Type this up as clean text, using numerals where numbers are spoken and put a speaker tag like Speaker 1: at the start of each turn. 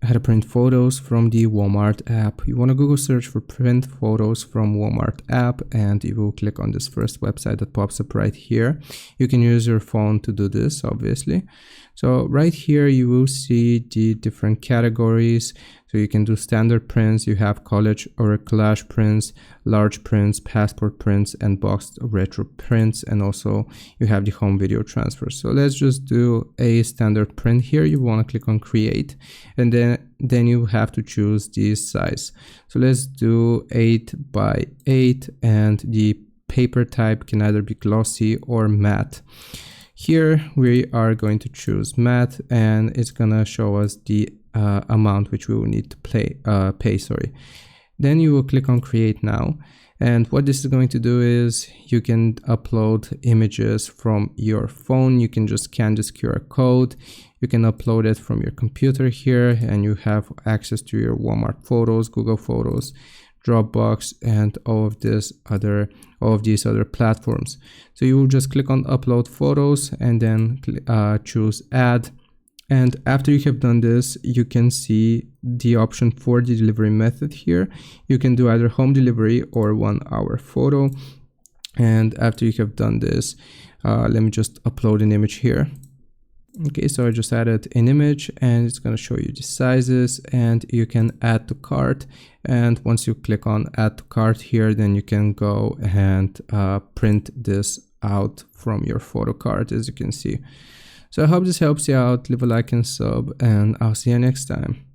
Speaker 1: how to print photos from the Walmart app. You want to Google search for print photos from Walmart app, and you will click on this first website that pops up right here. You can use your phone to do this, obviously. So right here you will see the different categories. So you can do standard prints, you have collage or collage prints, large prints, passport prints, and boxed retro prints, and also you have the home video transfer. So let's just do a standard print here. You want to click on create, and then you have to choose the size. So let's do 8 by 8, and the paper type can either be glossy or matte. Here we are going to choose matte, and it's gonna show us the amount which we will need to pay. Then you will click on create now, and what this is going to do is you can upload images from your phone. You can just scan this QR code, you can upload it from your computer here, and you have access to your Walmart Photos, Google Photos, Dropbox, and all of these other platforms. So you will just click on upload photos and then choose add. And after you have done this, you can see the option for the delivery method here. You can do either home delivery or 1 hour photo. And after you have done this, let me just upload an image here. Okay, so I just added an image, and it's going to show you the sizes, and you can add to cart. And once you click on add to cart here, then you can go and print this out from your photo cart, as you can see. So I hope this helps you out. Leave a like and sub, and I'll see you next time.